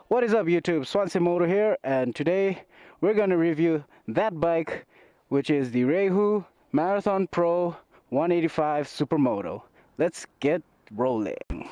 What is up YouTube, SwanseiiMoto here, and today we're going to review that bike, which is the Rieju Marathon Pro 185 Supermoto. Let's get rolling.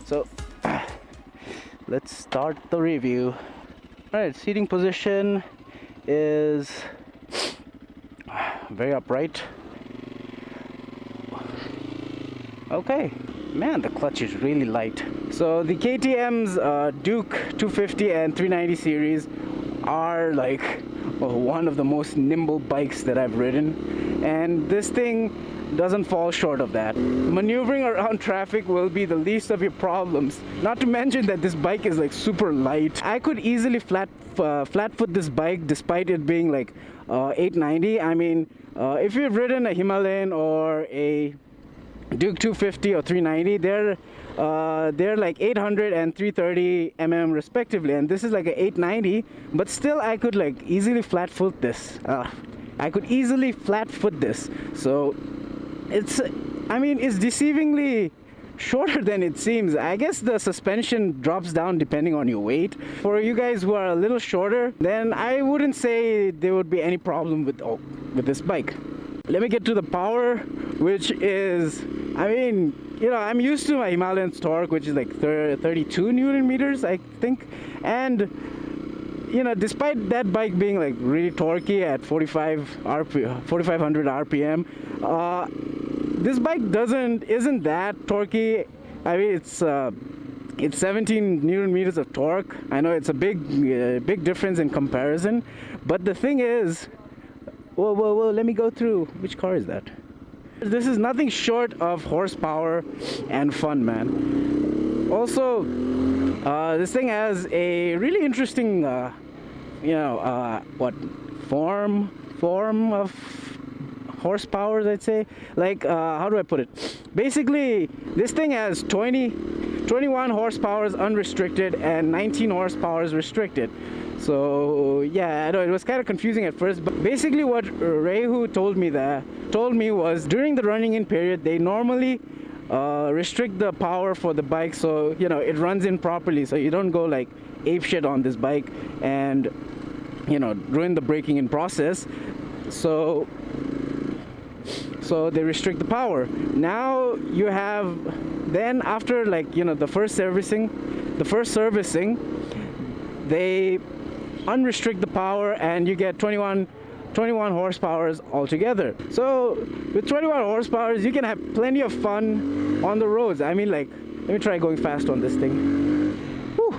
So let's start the review. Alright, seating position is very upright. Okay, man, the clutch is really light. So the KTM's Duke 250 and 390 series are like one of the most nimble bikes that I've ridden, and this thing doesn't fall short of that. Maneuvering around traffic will be the least of your problems. Not to mention that this bike is like super light. I could easily flat foot this bike despite it being like 890. I mean, if you've ridden a Himalayan or a Duke 250 or 390, they're like 800 and 330 mm respectively, and this is like an 890, but still I could like easily flat foot this. So it's deceivingly shorter than it seems. I guess the suspension drops down depending on your weight. For you guys who are a little shorter, then I wouldn't say there would be any problem with this bike. Let me get to the power, which is, I'm used to my Himalayan's torque, which is like 32 Newton meters, I think, and despite that bike being like really torquey at 4500 RPM, this bike isn't that torquey. I mean, it's 17 Newton meters of torque. I know it's a big difference in comparison, but the thing is, whoa, let me go through. Which car is that? This is nothing short of horsepower and fun, man. Also, this thing has a really interesting, form of horsepower, I'd say. Like, how do I put it? Basically, this thing has 21 horsepower unrestricted and 19 horsepower restricted. So yeah, I know it was kind of confusing at first, but basically what Rieju told me was during the running in period, they normally restrict the power for the bike, so it runs in properly, so you don't go like ape shit on this bike and ruin the braking in process. So they restrict the power. Now you have, then after like the first servicing, they unrestrict the power and you get 21 horsepower altogether. So with 21 horsepower you can have plenty of fun on the roads. I mean, like, let me try going fast on this thing. Whew.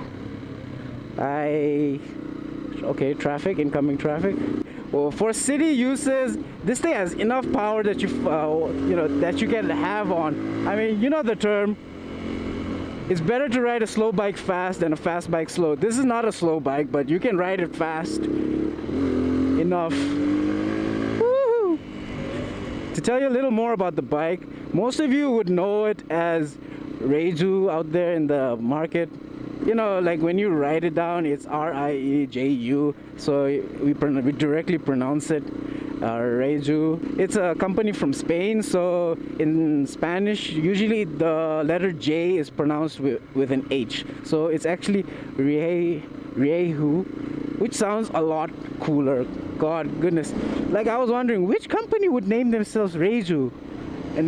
Okay, incoming traffic. Well, for city uses, this thing has enough power that that you can have on. I mean, the term. It's better to ride a slow bike fast than a fast bike slow. This is not a slow bike, but you can ride it fast enough. Woohoo! To tell you a little more about the bike, most of you would know it as Rieju out there in the market. you know, like when you write it down, it's Rieju, so we directly pronounce it Rieju. It's a company from Spain, so in Spanish usually the letter J is pronounced with an H, so it's actually Rieju, which sounds a lot cooler. God goodness, like I was wondering which company would name themselves Rieju, and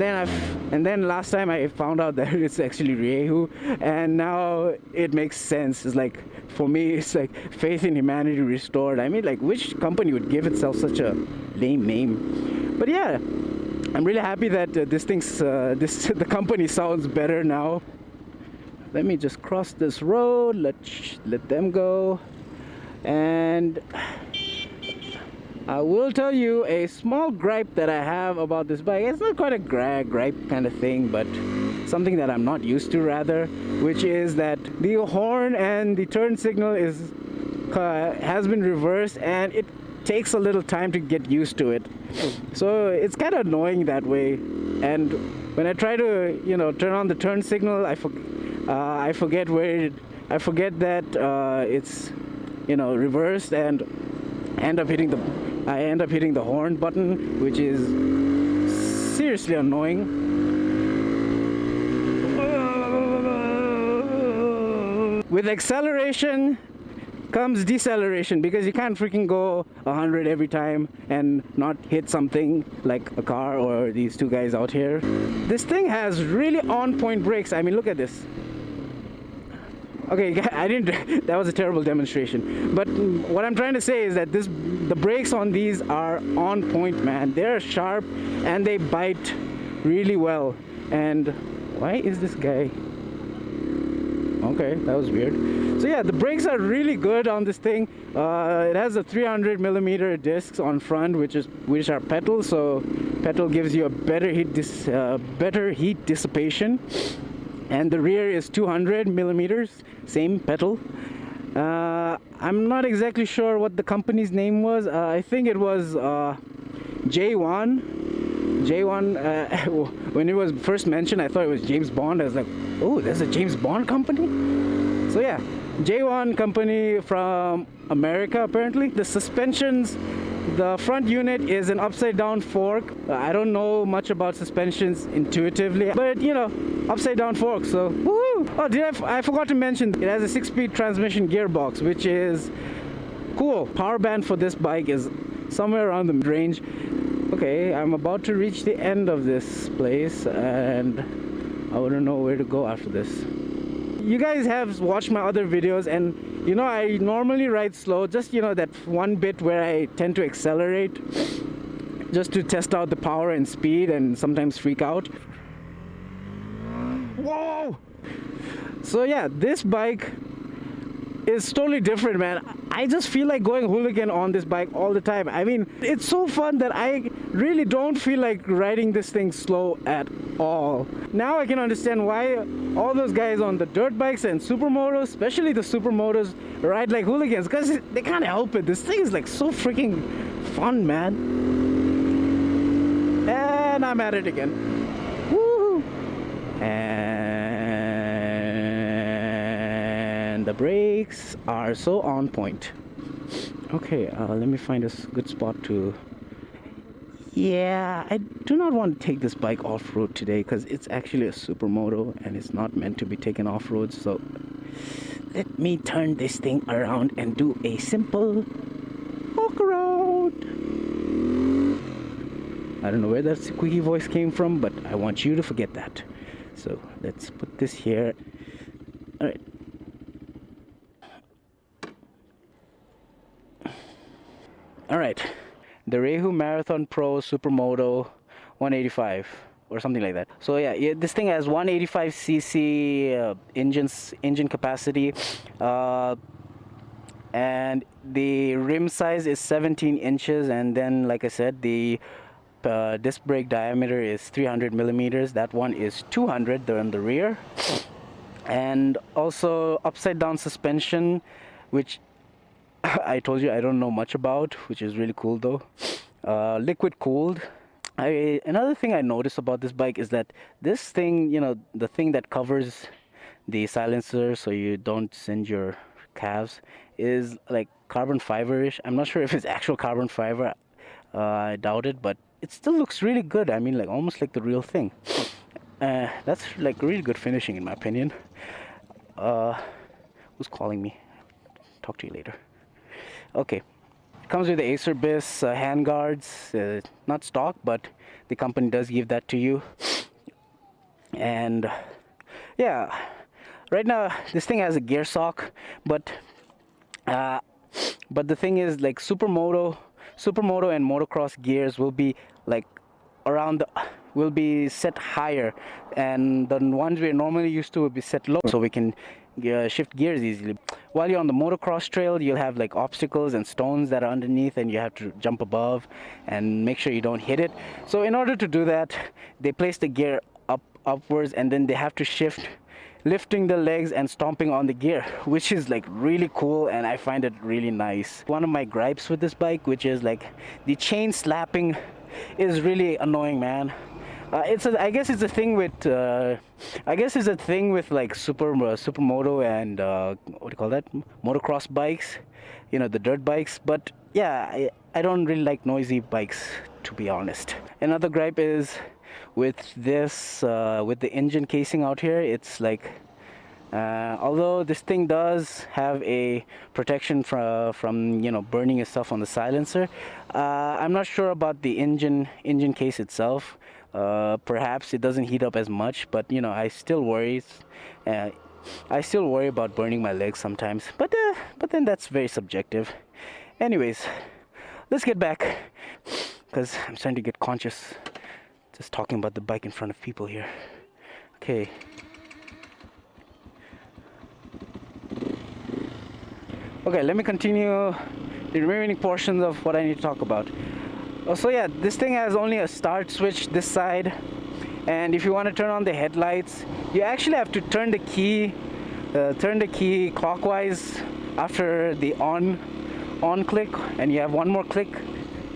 then last time I found out that it's actually Rieju, and now it makes sense. It's like, for me, it's like faith in humanity restored. I mean, like, which company would give itself such a lame name? But yeah, I'm really happy that the company sounds better now. Let me just cross this road. Let them go. And I will tell you a small gripe that I have about this bike. It's not quite a gripe kind of thing, but something that I'm not used to, rather, which is that the horn and the turn signal has been reversed, and it takes a little time to get used to it. So it's kind of annoying that way. And when I try to, you know, turn on the turn signal, I forget that it's, you know, reversed, and I end up hitting the horn button, which is seriously annoying. With acceleration comes deceleration, because you can't freaking go 100 every time and not hit something like a car or these two guys out here. This thing has really on-point brakes. I mean, look at this. Okay, that was a terrible demonstration. But what I'm trying to say is that the brakes on these are on point, man. They're sharp and they bite really well. And why is this guy? Okay, that was weird. So yeah, the brakes are really good on this thing. It has a 300mm discs on front, which are petal. So petal gives you a better heat dissipation. And the rear is 200mm, same petal. I'm not exactly sure what the company's name was. I think it was J1. When it was first mentioned, I thought it was James Bond. I was like, oh, there's a James Bond company? So yeah, J1 company from America, apparently. The suspensions, the front unit is an upside down fork. I don't know much about suspensions intuitively, but you know, upside down fork, so woohoo! Oh, I forgot to mention, it has a 6-speed transmission gearbox, which is cool. Power band for this bike is somewhere around the range. Okay, I'm about to reach the end of this place, and I wouldn't know where to go after this. You guys have watched my other videos, and you know, I normally ride slow, just, you know, that one bit where I tend to accelerate just to test out the power and speed and sometimes freak out. Whoa! So yeah, this bike is totally different, man. I just feel like going hooligan on this bike all the time. I mean, it's so fun that I really don't feel like riding this thing slow at all. Now I can understand why all those guys on the dirt bikes and supermotos, especially the supermotos, ride like hooligans, because they can't help it. This thing is like so freaking fun, man. And I'm at it again. Woohoo! And the brakes are so on point. Okay, let me find a good spot to... Yeah, I do not want to take this bike off-road today, because it's actually a supermoto and it's not meant to be taken off-road. So let me turn this thing around and do a simple walk around. I don't know where that squeaky voice came from, but I want you to forget that. So let's put this here. All right. All right, the Rieju Marathon Pro Supermoto 185 or something like that. So yeah, this thing has 185cc engine capacity, and the rim size is 17 inches, and then, like I said, the disc brake diameter is 300mm. That one is 200. They're on the rear, and also upside down suspension, which I told you I don't know much about, which is really cool though. Liquid cooled. Another thing I noticed about this bike is that this thing, you know, the thing that covers the silencer so you don't singe your calves is like carbon fiber-ish. I'm not sure if it's actual carbon fiber. I doubt it, but it still looks really good. I mean, like almost like the real thing. That's like really good finishing in my opinion. Who's calling me? Talk to you later. Okay. Comes with the Acer Bis hand guards, not stock, but the company does give that to you. And yeah, right now this thing has a gear sock, but the thing is, like Supermoto and motocross gears will be like will be set higher, and the ones we're normally used to will be set low, so we can shift gears easily. While you're on the motocross trail, you'll have like obstacles and stones that are underneath, and you have to jump above and make sure you don't hit it. So in order to do that, they place the gear upwards, and then they have to shift, lifting the legs and stomping on the gear, which is like really cool, and I find it really nice. One of my gripes with this bike, which is like the chain slapping, is really annoying, man. I guess it's a thing with like Supermoto and what do you call that, motocross bikes, you know, the dirt bikes. But yeah, I don't really like noisy bikes, to be honest. Another gripe is with this with the engine casing out here. It's like although this thing does have a protection from you know, burning yourself on the silencer, I'm not sure about the engine case itself. Perhaps it doesn't heat up as much, but you know, I still worry about burning my legs sometimes, but then that's very subjective. Anyways, let's get back, because I'm starting to get conscious just talking about the bike in front of people here. Okay. Okay, let me continue the remaining portions of what I need to talk about. So yeah, this thing has only a start switch this side, and if you want to turn on the headlights, you actually have to turn the key clockwise after the on click, and you have one more click.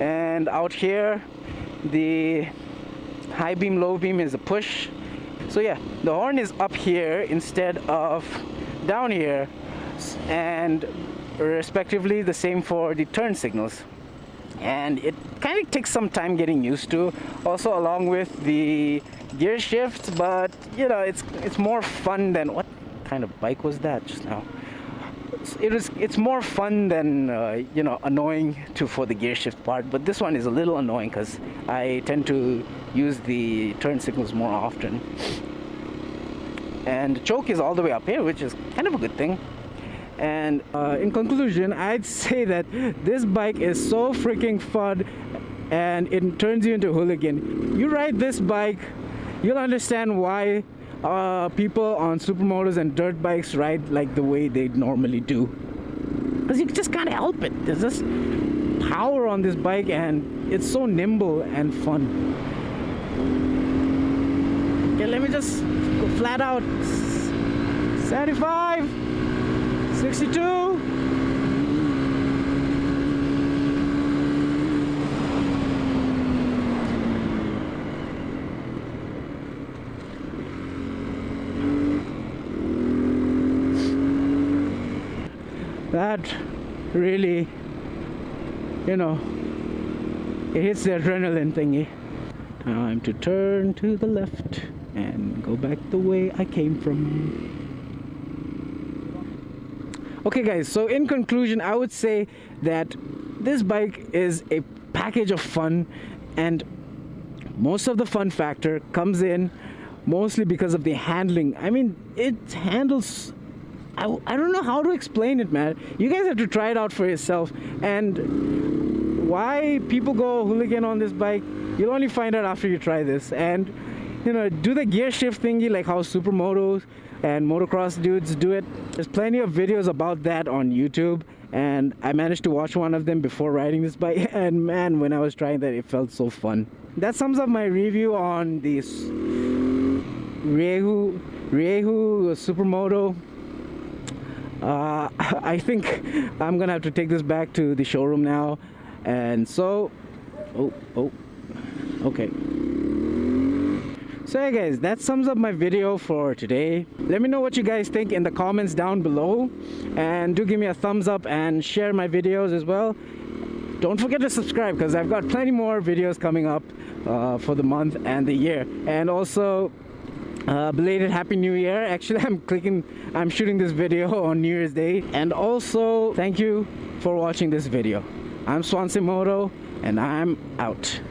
And out here, the high beam, low beam is a push. So yeah, the horn is up here instead of down here, and respectively the same for the turn signals. And it kind of takes some time getting used to, also along with the gear shifts, but you know, it's more fun than, what kind of bike was that just now? It's more fun than you know, annoying for the gear shift part. But this one is a little annoying because I tend to use the turn signals more often. And the choke is all the way up here, which is kind of a good thing. And in conclusion, I'd say that this bike is so freaking fun, and it turns you into a hooligan. You ride this bike, you'll understand why people on supermotos and dirt bikes ride like the way they normally do. Because you just can't help it. There's this power on this bike, and it's so nimble and fun. Okay, let me just go flat out. 75, 62. That really, you know, it hits the adrenaline thingy. Time to turn to the left and go back the way I came from. Okay guys, so in conclusion, I would say that this bike is a package of fun, and most of the fun factor comes in mostly because of the handling. I mean, it handles, I don't know how to explain it, man. You guys have to try it out for yourself. And why people go hooligan on this bike, you'll only find out after you try this. And you know, do the gear shift thingy like how supermotos and motocross dudes do it. There's plenty of videos about that on YouTube, and I managed to watch one of them before riding this bike, and man, when I was trying that, it felt so fun. That sums up my review on this Rieju Supermoto. I think I'm gonna have to take this back to the showroom now, and so okay. So yeah guys, that sums up my video for today. Let me know what you guys think in the comments down below, and do give me a thumbs up and share my videos as well. Don't forget to subscribe because I've got plenty more videos coming up for the month and the year. And also belated Happy New Year. Actually, I'm shooting this video on New Year's Day. And also thank you for watching this video. I'm SwanseiiMoto and I'm out.